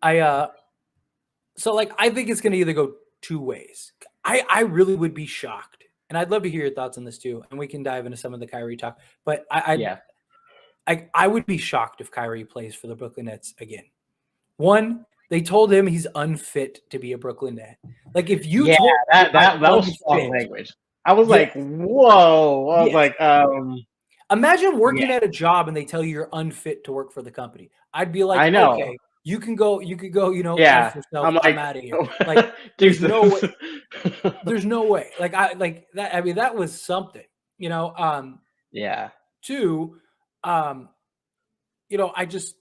I so like I think it's gonna either go two ways. I really would be shocked, and I'd love to hear your thoughts on this too, and we can dive into some of the Kyrie talk. But Yeah. I would be shocked if Kyrie plays for the Brooklyn Nets again. One, they told him he's unfit to be a Brooklyn Net. Like if you Yeah, told me I'm that was strong unfit, language. I was yeah, like, whoa. I was yes. like, Imagine yeah, working at a job and they tell you you're unfit to work for the company. I'd be like, I know. okay, you could go, Yeah. F yourself. I'm I'm like, out of here. Like, there's no way. Jesus. There's no way. Like I like that. I mean, that was something. You know. Yeah. Two, um, I just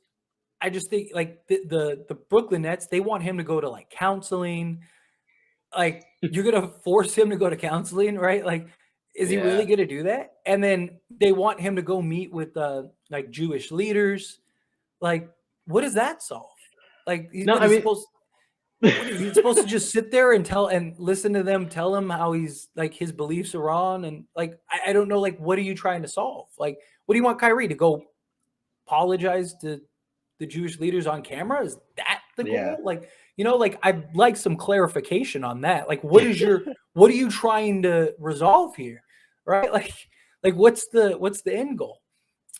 think like the Brooklyn Nets, they want him to go to like counseling. Like you're gonna force him to go to counseling, right? Like, is he really Yeah. gonna do that? And then they want him to go meet with like Jewish leaders. Like, what does that solve? Like, No, what I he's mean, supposed what is he supposed to just sit there and tell and listen to them tell him how he's like his beliefs are wrong and like I don't know like what are you trying to solve? Like, what do you want Kyrie to go apologize to the Jewish leaders on camera? Is that the yeah. goal? Like, like I'd like some clarification on that. Like, what are you trying to resolve here? Right? Like what's the end goal?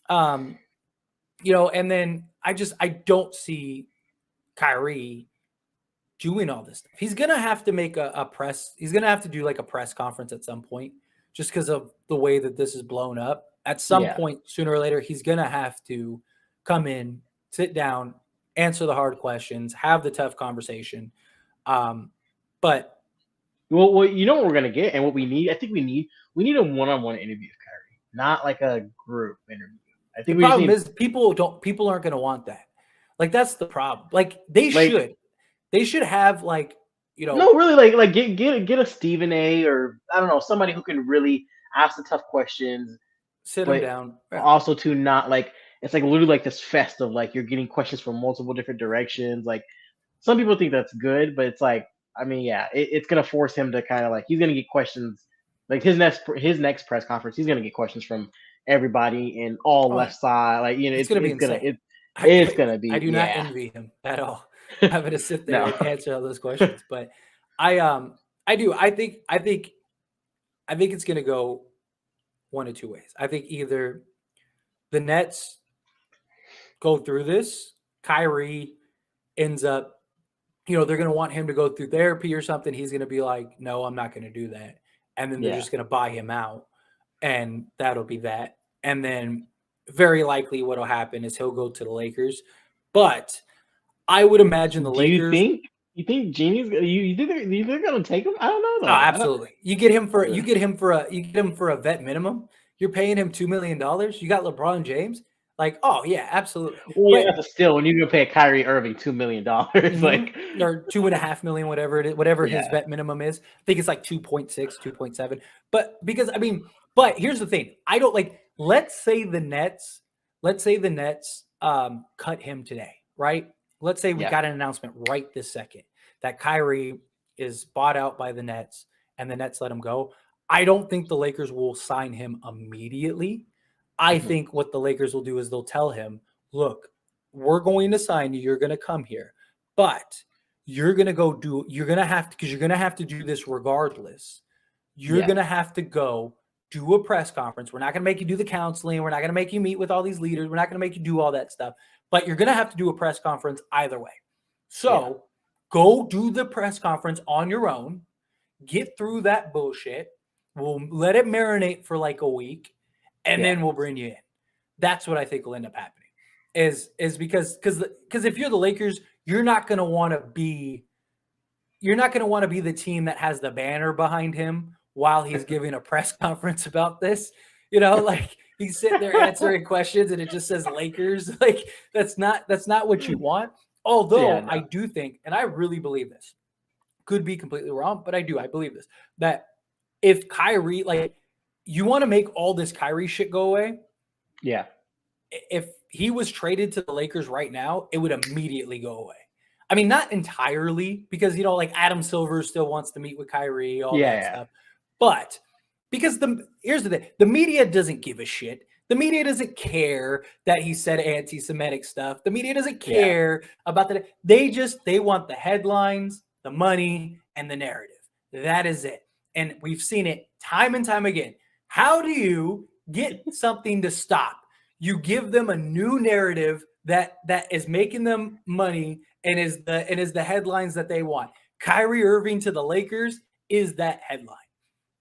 Um, and then I don't see Kyrie doing all this stuff. He's gonna have to make a press. He's gonna have to do like a press conference at some point, just because of the way that this is blown up. At some Yeah. point, sooner or later, he's gonna have to come in, sit down, answer the hard questions, have the tough conversation. But Well, you know what we're gonna get, and what we need. I think we need a one-on-one interview with Kyrie, not like a group interview. I the think we just problem need is people aren't gonna want that. Like that's the problem. Like like they should have like you know no, really like get a Stephen A. or I don't know somebody who can really ask the tough questions, sit them but down. Yeah. also to not like it's like literally like this fest of like you're getting questions from multiple different directions. Like some people think that's good, but it's like I mean, yeah, it's gonna force him to kind of like he's gonna get questions like his next press conference. He's gonna get questions from everybody in all Oh yeah. left side. Like It's gonna be it's gonna insane. it it's gonna I be do not yeah. envy him at all. Having to sit there No. and answer all those questions, but I I do. I think it's gonna go one of two ways. I think either the Nets go through this, Kyrie ends up, they're gonna want him to go through therapy or something. He's gonna be like, no, I'm not gonna do that, and then they're Yeah. just gonna buy him out, and that'll be that. And then very likely what'll happen is he'll go to the Lakers, but I would imagine the Do you Lakers. think Genie's you think they're gonna take him? I don't know Oh, though. I don't. absolutely. You get him for a vet minimum. You're paying him $2 million. You got LeBron James. Like, oh yeah, absolutely. Well, yeah, But that's a steal when you're gonna pay Kyrie Irving $2 million. Like, or 2.5 million, whatever it is, whatever his yeah, vet minimum is. I think it's like 2.6, 2.7. But because I mean, but here's the thing. I don't like let's say the Nets cut him today, right? Let's say we yeah, got an announcement right this second that Kyrie is bought out by the Nets and the Nets let him go. I don't think the Lakers will sign him immediately. I hmm think what the Lakers will do is they'll tell him, look, we're going to sign you. You're going to come here, but you're going to have to, because you're going to have to do this regardless. You're yeah, going to have to go do a press conference. We're not going to make you do the counseling. We're not going to make you meet with all these leaders. We're not going to make you do all that stuff, but you're going to have to do a press conference either way. yeah, So go do the press conference on your own, get through that bullshit. We'll let it marinate for like a week, and yeah, then we'll bring you in. That's what I think will end up happening. Is because if you're the Lakers, you're not going to want to be the team that has the banner behind him while he's giving a press conference about this. Like he's sitting there answering questions and it just says Lakers. Like that's not what you want. yeah. Although I No, do think, and I really believe this, could be completely wrong, but I believe this, that if Kyrie, like, you want to make all this Kyrie shit go away, yeah, if he was traded to the Lakers right now, it would immediately go away. I mean, not entirely because like Adam Silver still wants to meet with Kyrie, all that yeah, stuff. But because here's the thing, the media doesn't give a shit. The media doesn't care that he said anti-Semitic stuff. The media doesn't care about that. They want the headlines, the money, and the narrative. That is it. And we've seen it time and time again. How do you get something to stop? You give them a new narrative that is making them money and is the headlines that they want. Kyrie Irving to the Lakers is that headline.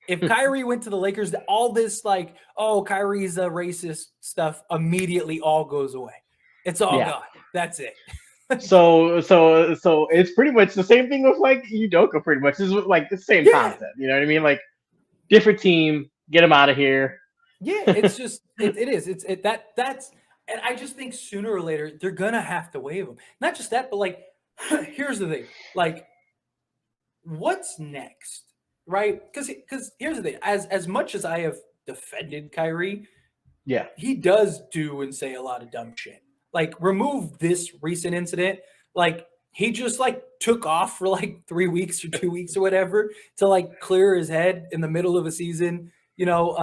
If Kyrie went to the Lakers, all this like, oh, Kyrie's a racist stuff immediately all goes away. It's all gone. That's it. So it's pretty much the same thing with like Udoka. Pretty much is like the same concept. You know what I mean? Like different team, get him out of here. Yeah, it's just it is. That's and I just think sooner or later they're gonna have to waive him. Not just that, but like here's the thing. Like, what's next? Right? Because here's the thing. As much as I have defended Kyrie, he does do and say a lot of dumb shit. Like, remove this recent incident. Like, he just like took off for like 3 weeks or 2 weeks or whatever to like clear his head in the middle of a season. Him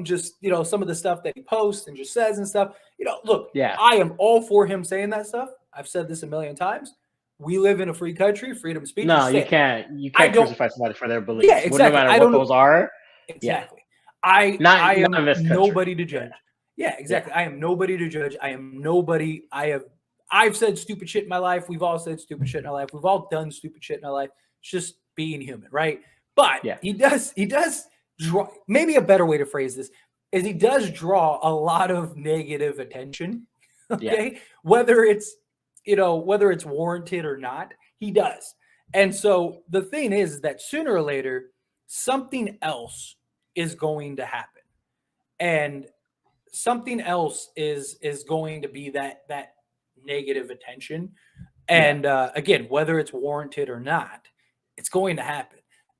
just, some of the stuff that he posts and just says and stuff. Look, I am all for him saying that stuff. I've said this a million times. We live in a free country, freedom of speech. No, you can't crucify somebody for their beliefs. Yeah, exactly. No matter what those are. Exactly. I am nobody to judge. Yeah, exactly. I am nobody to judge. I am nobody. I've said stupid shit in my life. We've all said stupid shit in our life. We've all done stupid shit in our life. It's just being human, right? But he does draw, maybe a better way to phrase this is he does draw a lot of negative attention. Okay. Whether it's warranted or not, he does. And so the thing is that sooner or later, something else is going to happen. And something else is going to be that negative attention. And again, whether it's warranted or not, it's going to happen.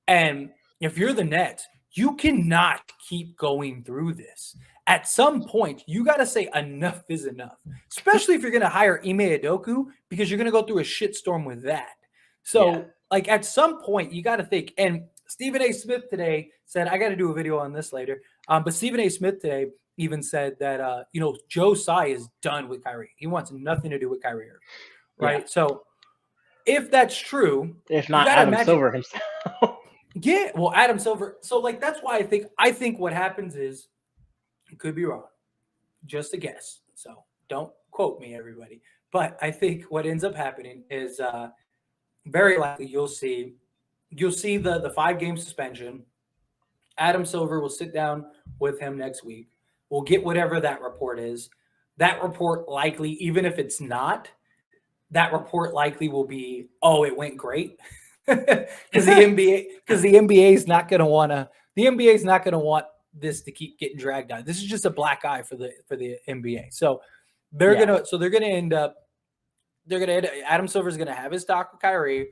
And if you're the Nets, you cannot keep going through this. At some point, you got to say enough is enough, especially if you're going to hire Ime Udoka, because you're going to go through a shitstorm with that. So, like, at some point, you got to think. And Stephen A. Smith today said, I got to do a video on this later. But Stephen A. Smith today even said that, Joe Tsai is done with Kyrie. He wants nothing to do with Kyrie Irving, right? Yeah. So, if that's true, if not Adam Silver himself. Yeah, well, Adam Silver. So, like, that's why I think what happens is, it could be wrong, just a guess. So don't quote me, everybody. But I think what ends up happening is very likely you'll see the 5-game suspension. Adam Silver will sit down with him next week. We'll get whatever that report is. That report likely, even if it's not, that report likely will be, oh, it went great. Because the NBA is not going to want to. The NBA is not going to want this to keep getting dragged out. This is just a black eye for the NBA. So they're gonna end up. Adam Silver's gonna have his talk with Kyrie.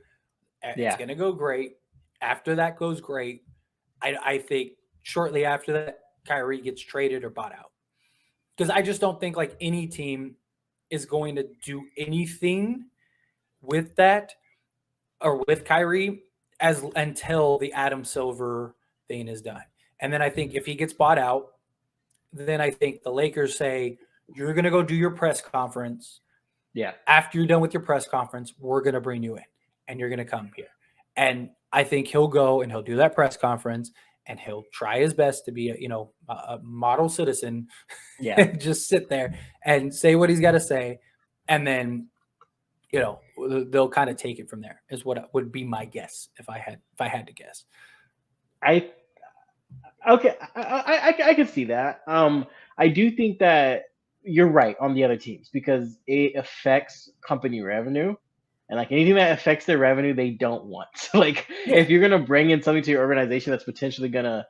It's gonna go great. After that goes great, I think shortly after that, Kyrie gets traded or bought out. Because I just don't think like any team is going to do anything with that or with Kyrie until the Adam Silver thing is done. And then I think if he gets bought out, then I think the Lakers say, you're going to go do your press conference. Yeah. After you're done with your press conference, we're going to bring you in and you're going to come here. And I think he'll go and he'll do that press conference and he'll try his best to be a model citizen. Yeah. Just sit there and say what he's got to say. And then, they'll kind of take it from there is what would be my guess if I had to guess. Okay, I can see that. I do think that you're right on the other teams because it affects company revenue, and like anything that affects their revenue, they don't want. So like, if you're gonna bring in something to your organization that's potentially gonna,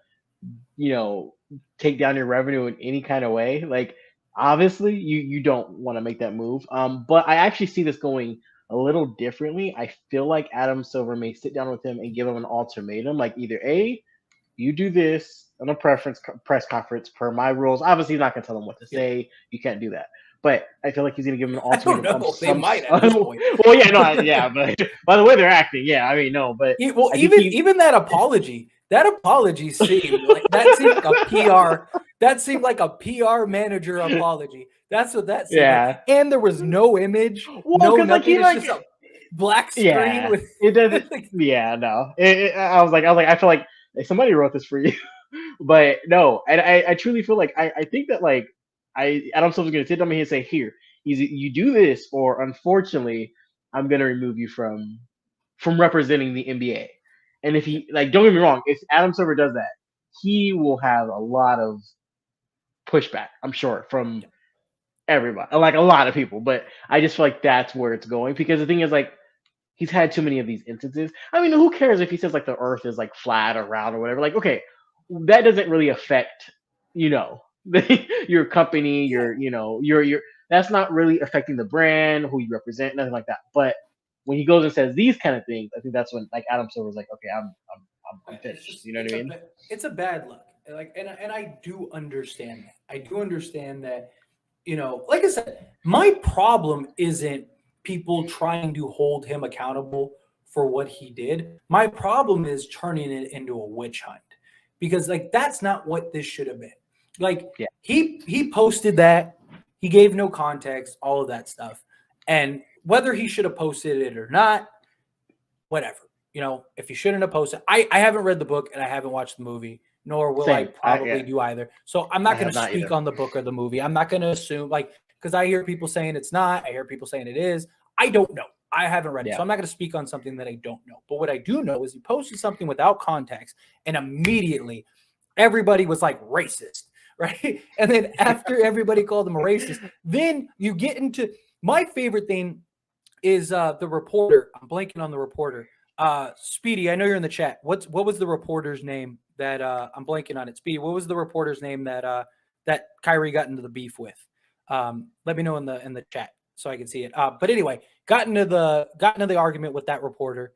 take down your revenue in any kind of way, like obviously you don't want to make that move. But I actually see this going a little differently. I feel like Adam Silver may sit down with him and give him an ultimatum, like either A, you do this on a press conference per my rules. Obviously, he's not going to tell them what to say. You can't do that. But I feel like he's going to give them an ultimatum. I don't know. They might at this point. Well, yeah, no, yeah. But by the way they're acting, yeah. I mean, no. But even that apology, That apology seemed like a PR. That seemed like a PR manager apology. That's what that seemed like. Yeah. And there was no image, Well, no because like nothing. he It's like just a black screen yeah, with it doesn't. like, Yeah, no. I was like, I feel like somebody wrote this for you, but no. And I truly feel like I think that like Adam Silver's gonna sit down here and say, here, you do this, or unfortunately, I'm gonna remove you from representing the NBA. And if he like, don't get me wrong, if Adam Silver does that, he will have a lot of pushback, I'm sure, from everybody, like a lot of people. But I just feel like that's where it's going because the thing is like he's had too many of these instances. I mean, who cares if he says like the Earth is like flat or round or whatever? Like, okay, that doesn't really affect, you know, your company, yeah. your. That's not really affecting the brand, who you represent, nothing like that. But when he goes and says these kind of things, I think that's when like Adam Silver's like, okay, I'm It's finished. just You know what I mean? it's a bad look. Like and I do understand that. I do understand that, like I said, my problem isn't people trying to hold him accountable for what he did. My problem is turning it into a witch hunt. Because like that's not what this should have been. Like Yeah, he posted that, he gave no context, all of that stuff. And whether he should have posted it or not, whatever. If he shouldn't have posted, I haven't read the book and I haven't watched the movie, nor will I same. probably do either. So I'm I not going have to not speak either. on the book or the movie. I'm not going to assume because I hear people saying it's not. I hear people saying it is. I don't know. I haven't read it, Yeah, so I'm not going to speak on something that I don't know. But what I do know is he posted something without context, and immediately everybody was like racist, right? And then after everybody called him a racist, then you get into my favorite thing is the reporter. I'm blanking on the reporter. Speedy, I know you're in the chat. What was the reporter's name that I'm blanking on it? Speedy, what was the reporter's name that Kyrie got into the beef with? Let me know in the chat so I can see it. But anyway, got into the argument with that reporter.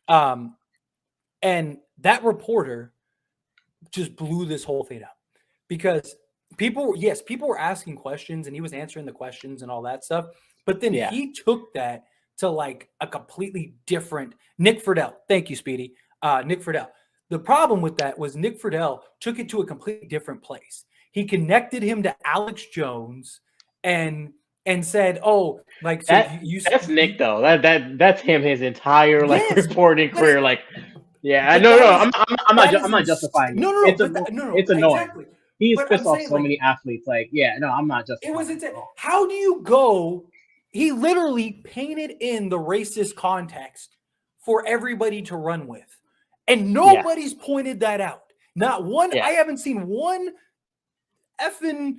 And that reporter just blew this whole thing up because people were asking questions and he was answering the questions and all that stuff. But then yeah. he took that to like a completely different Nick Friedel. Thank you, Speedy. Nick Friedel. The problem with that was Nick Friedel took it to a completely different place. He connected him to Alex Jones and said, "Oh, like so That's Nick though. That's him his entire like yes, reporting but career. Like, yeah, but no, that no. is I'm not justifying it. no, no, no, but that, no, no, It's annoying. exactly. He's But I'm pissed off saying so like many athletes. Like, yeah, no, I'm not it was justifying it insane. at all. How do you go? He literally painted in the racist context for everybody to run with, and Yeah, nobody's pointed that out. Not one. yeah. I haven't seen one effing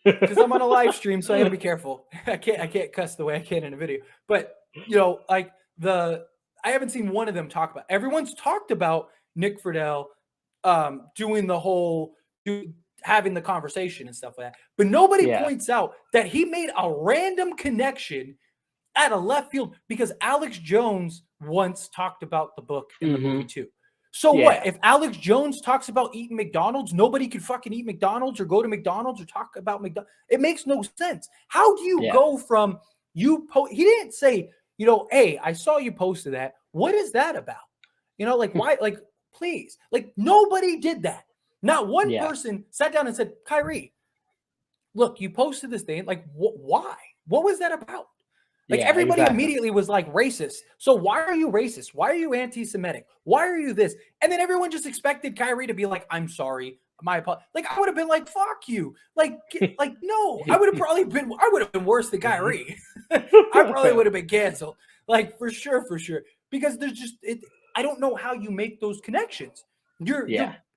because I'm on a live stream, so I got to be careful. I can't cuss the way I can in a video. But like I haven't seen one of them talk about. Everyone's talked about Nick Friedel doing the whole having the conversation and stuff like that, but nobody Yeah, points out that he made a random connection at a left field because Alex Jones once talked about the book in the movie too. So what? yeah. If Alex Jones talks about eating McDonald's, nobody could fucking eat McDonald's or go to McDonald's or talk about McDonald's. It makes no sense. How do you Yeah. go from he didn't say, hey, I saw you posted that. What is that about? Like why? Like, please. Like nobody did that. Not one Yeah. person sat down and said, Kyrie, look, you posted this thing. Like, why? What was that about? Like Yeah, everybody exactly. immediately was like racist. So why are you racist? Why are you anti-Semitic? Why are you this? And then everyone just expected Kyrie to be like, I'm sorry. My apologies. Like I would have been like, fuck you. Like no, I would have been worse than Kyrie. I probably would have been canceled. Like for sure. Because there's just I don't know how you make those connections. You're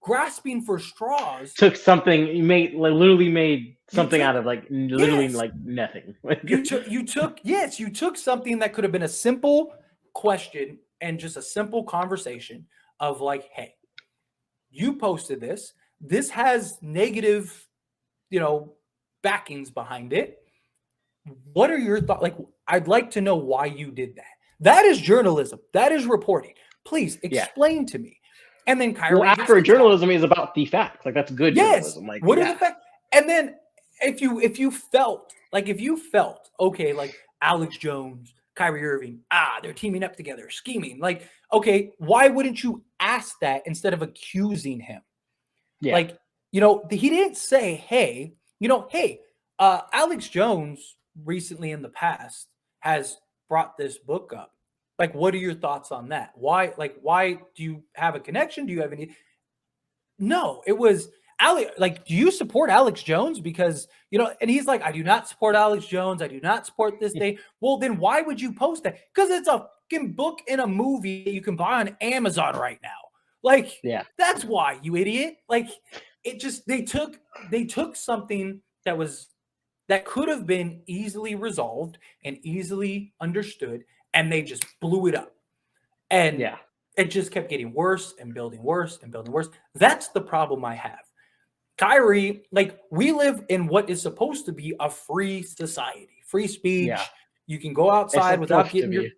grasping for straws. Took something you literally made something out of like literally yes. like nothing. you took something that could have been a simple question and just a simple conversation of like, hey, you posted this. This has negative, backings behind it. What are your thoughts? Like, I'd like to know why you did that. That is journalism. That is reporting. Please explain to me. And then Kyrie. Well, accurate journalism is about the facts. Like that's good journalism. Like what are the facts? And then if you felt okay, like Alex Jones Kyrie Irving, they're teaming up together, scheming. Like, okay, why wouldn't you ask that instead of accusing him? Yeah. Like, he didn't say, hey, hey, Alex Jones recently in the past has brought this book up. Like, what are your thoughts on that? Why do you have a connection? Do you have any? No, it was Alex. Like, do you support Alex Jones? Because, and he's like, I do not support Alex Jones. I do not support this thing. Well, then why would you post that? Because it's a fucking book in a movie that you can buy on Amazon right now. Like, Yeah. that's why, you idiot. Like, it just, they took something that could have been easily resolved and easily understood, and they just blew it up. And Yeah. it just kept getting worse and building worse and building worse. That's the problem I have. Kyrie, like, we live in what is supposed to be a free society, free speech. Yeah. You can go outside without getting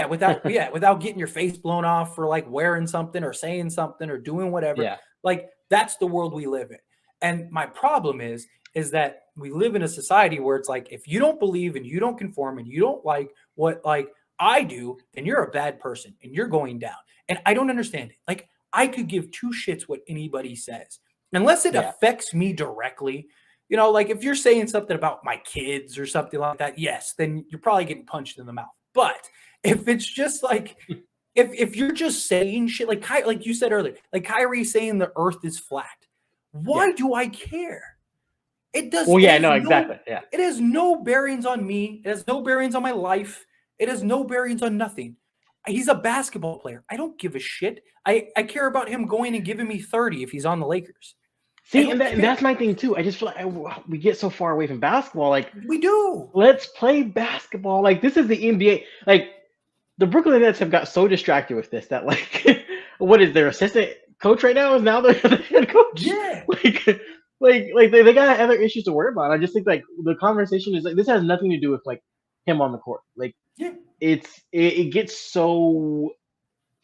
without getting your face blown off for like wearing something or saying something or doing whatever. Yeah. Like, that's the world we live in. And my problem is that we live in a society where it's like, if you don't believe and you don't conform and you don't like what like I do, then you're a bad person and you're going down. And I don't understand it. Like, I could give two shits what anybody says, unless it affects me directly. Like, if you're saying something about my kids or something like that, yes, then you're probably getting punched in the mouth. But if it's just like, if you're just saying shit, like you said earlier, like Kyrie saying the earth is flat, why do I care? It does. Well, yeah, no, exactly. Yeah. It has no bearings on me. It has no bearings on my life. It has no bearings on nothing. He's a basketball player. I don't give a shit. I care about him going and giving me 30 if he's on the Lakers. See, and that's my thing too. I just feel like we get so far away from basketball. Like, we do. Let's play basketball. Like, this is the NBA. Like, the Brooklyn Nets have got so distracted with this that, like, what is their assistant coach right now? Is now their head coach? Yeah. Like they got other issues to worry about. I just think like the conversation is like this has nothing to do with like him on the court. Like, it gets so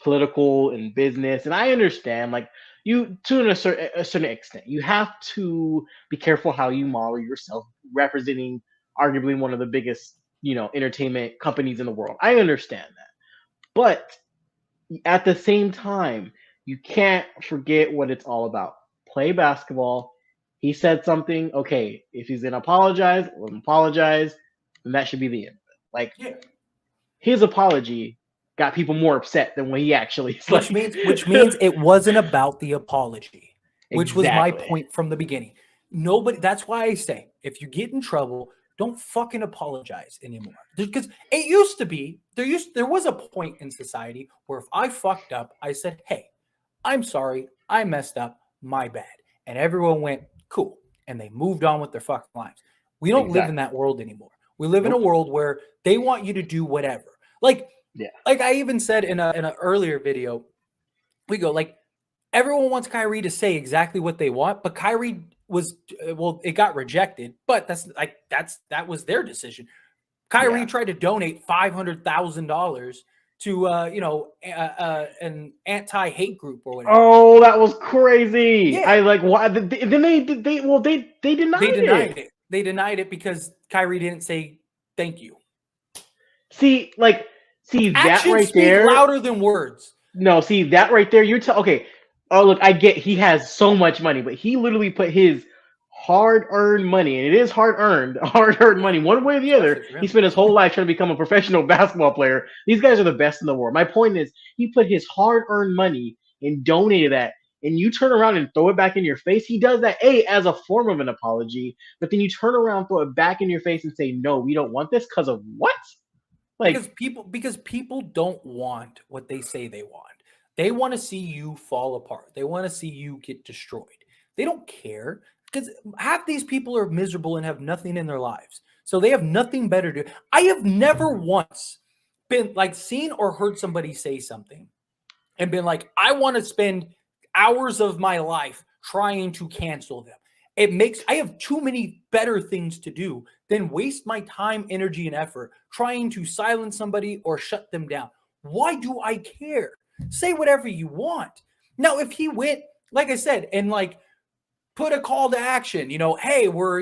political and business, and I understand like you to a certain extent you have to be careful how you model yourself representing arguably one of the biggest entertainment companies in the world. I understand that, but at the same time you can't forget what it's all about. Play basketball. He said something, okay, if he's gonna apologize, let him apologize, then that should be the end. Like, his apology got people more upset than when he actually which means it wasn't about the apology, which was my point from the beginning. That's why I say, if you get in trouble, don't fucking apologize anymore. Because it used to be, there was a point in society where if I fucked up, I said, hey, I'm sorry, I messed up, my bad. And everyone went, cool. And they moved on with their fucking lives. We don't live in that world anymore. We live in a world where they want you to do whatever. Like I even said in an earlier video, we go like, everyone wants Kyrie to say exactly what they want, but Kyrie it got rejected, but that was their decision. Kyrie tried to donate $500,000 to an anti-hate group or whatever. Oh, that was crazy. Yeah. I like why then they denied it. They denied it because Kyrie didn't say thank you. See that right there louder than words. No, see that right there. Okay. Oh, look, I get he has so much money, but he literally put his hard-earned money, and it is hard-earned money, one way or the other. He spent his whole life trying to become a professional basketball player. These guys are the best in the world. My point is, he put his hard-earned money and donated that, and you turn around and throw it back in your face. He does that, as a form of an apology, but then you turn around, throw it back in your face, and say, no, we don't want this because of what? Like, because people don't want what they say they want. They want to see you fall apart. They want to see you get destroyed. They don't care because half these people are miserable and have nothing in their lives. So they have nothing better to do. I have never once been like seen or heard somebody say something and been like, I want to spend hours of my life trying to cancel them. I have too many better things to do than waste my time, energy, and effort trying to silence somebody or shut them down. Why do I care? Say whatever you want. Now, if he went, like I said, and like put a call to action, hey, we're,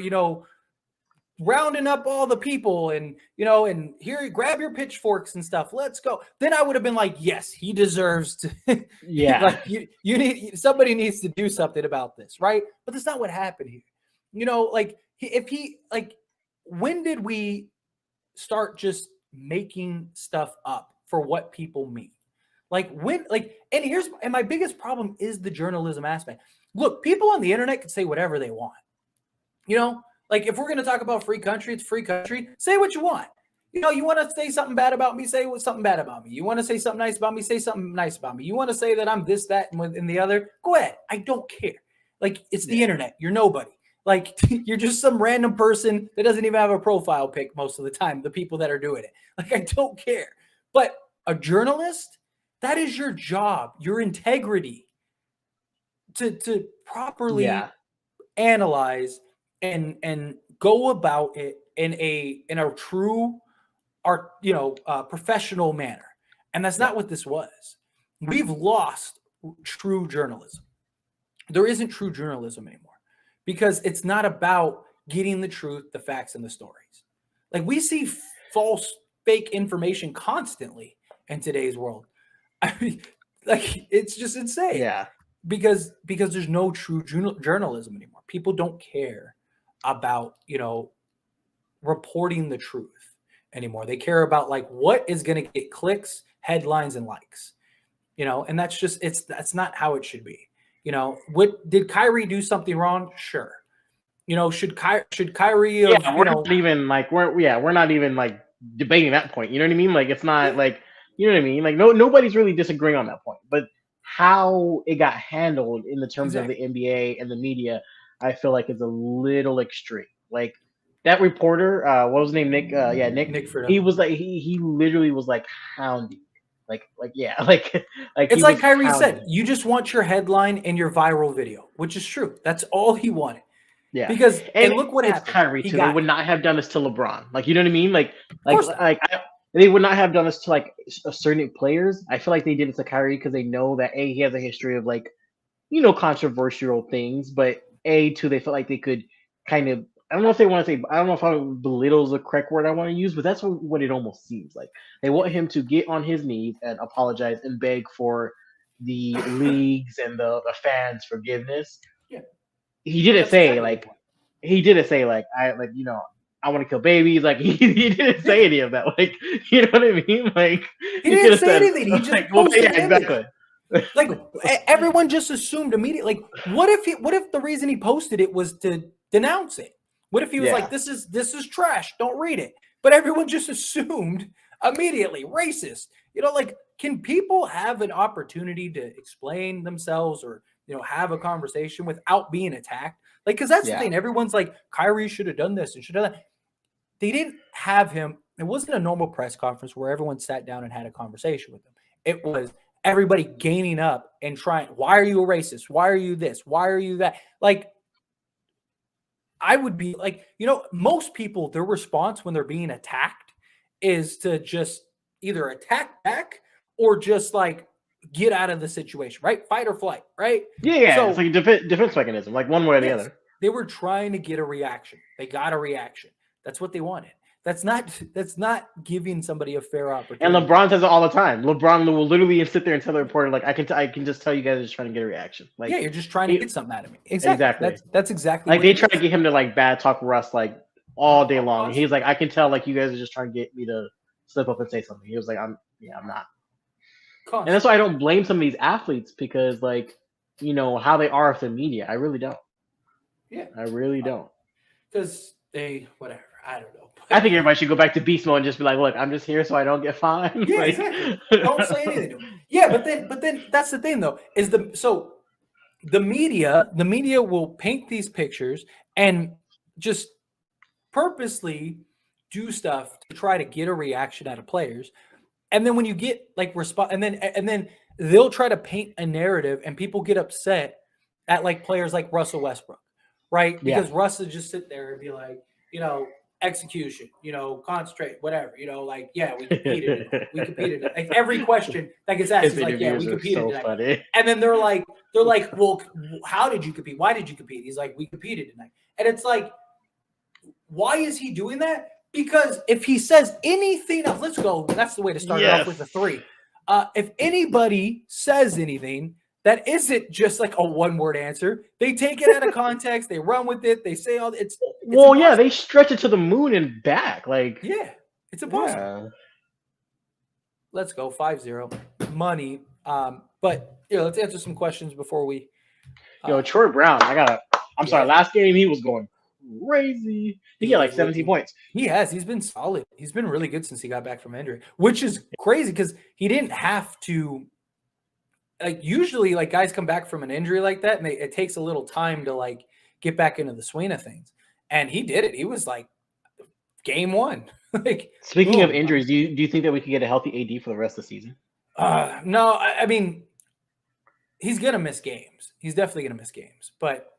rounding up all the people and, and here, grab your pitchforks and stuff. Let's go. Then I would have been like, yes, he deserves to. Yeah. Like somebody needs to do something about this, right? But that's not what happened here. Like when did we start just making stuff up for what people mean? And my biggest problem is the journalism aspect. Look, people on the internet can say whatever they want. Like if we're going to talk about free country, it's free country. Say what you want. You want to say something bad about me, say something bad about me. You want to say something nice about me, say something nice about me. You want to say that I'm this, that, and the other, go ahead. I don't care. Like, it's the internet. You're nobody. Like, you're just some random person that doesn't even have a profile pic most of the time, the people that are doing it. Like, I don't care. But a journalist, that is your job, your integrity to properly analyze and go about it in a true professional manner. And that's not what this was. We've lost true journalism. There isn't true journalism anymore because it's not about getting the truth, the facts, and the stories. Like, we see false, fake information constantly in today's world. I mean, like, it's just insane. Yeah. Because there's no true journalism anymore. People don't care about, reporting the truth anymore. They care about like what is going to get clicks, headlines, and likes, and that's just, that's not how it should be. What did Kyrie do something wrong? Sure. Should Kyrie have, we're not even like we're not even like debating that point. You know what I mean? Like, it's not like, you know what I mean? Like, nobody's really disagreeing on that point. But how it got handled in the terms of the NBA and the media, I feel like is a little extreme. Like, that reporter, what was his name? Nick. Nick. He was like, he literally was like hounding. Like it's like Kyrie said, you just want your headline and your viral video, which is true. That's all he wanted. Yeah. Because and look what happened. Kyrie too. They would not have done this to LeBron. Like, you know what I mean? They would not have done this to like certain players. I feel like they did it to Kyrie because they know that he has a history of like, controversial things, but too, they felt like they could kind of, I don't know if they want to say, I don't know if belittle is the correct word I want to use, but that's what it almost seems like. They want him to get on his knees and apologize and beg for the leagues and the fans' forgiveness. Yeah. He didn't say like, I want to kill babies. Like, he didn't say any of that. Like, you know what I mean? Like, he didn't say anything. He just posted exactly. Like, everyone just assumed immediately. Like, what if the reason he posted it was to denounce it? What if he was like, this is trash, don't read it? But everyone just assumed immediately racist. Like, can people have an opportunity to explain themselves or have a conversation without being attacked? Like, because that's the thing. Everyone's like, Kyrie should have done this and should have done that. They didn't have him. It wasn't a normal press conference where everyone sat down and had a conversation with him. It was everybody gaining up and trying, why are you a racist? Why are you this? Why are you that? Like, I would be like, most people, their response when they're being attacked is to just either attack back or just like get out of the situation, right? Fight or flight, right? Yeah. So, it's like a defense mechanism, like one way or the other. They were trying to get a reaction. They got a reaction. That's what they wanted. That's not giving somebody a fair opportunity. And LeBron says it all the time. LeBron will literally sit there and tell the reporter, like, I can just tell you guys are just trying to get a reaction. Like, you're just trying to get something out of me. Exactly. That's exactly like they try to get him to like bad talk Russ like all day long. He's like, I can tell like you guys are just trying to get me to slip up and say something. He was like, I'm not. And that's why I don't blame some of these athletes because like, how they are with the media. I really don't. Yeah. I really don't. Because whatever. I don't know. I think everybody should go back to beast mode and just be like, look, I'm just here so I don't get fined. Yeah, exactly. Don't say anything to them. Yeah, but then that's the thing though, is the media will paint these pictures and just purposely do stuff to try to get a reaction out of players. And then when you get like response, and then they'll try to paint a narrative and people get upset at like players like Russell Westbrook, right? Because Russ would just sit there and be like, execution, concentrate, whatever, like, we competed. Like every question that gets asked is like, we competed tonight. Funny. And then they're like, well, how did you compete? Why did you compete? He's like, we competed tonight. And it's like, Why is he doing that? Because if he says anything else, let's go. That's the way to start it off with a 3. If anybody says anything that isn't just like a one-word answer, they take it out of context, they run with it, they say all it's Well, yeah, impossible. they stretch it to the moon and back. Like, Yeah, it's impossible. yeah. Let's go 5-0 money. But let's answer some questions before we. Yo, Troy Brown, I'm sorry, last game he was going crazy. He got like 17 points. He's been solid. He's been really good since he got back from injury, which is crazy because he didn't have to. Like usually, like guys come back from an injury like that, and it takes a little time to like get back into the swing of things. And he did it. He was like game 1. Like speaking of injuries, do you think that we could get a healthy AD for the rest of the season? No, I mean he's gonna miss games. He's definitely gonna miss games. But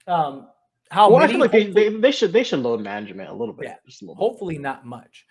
how many? I feel like they should load management a little bit. Yeah, just a little hopefully not much.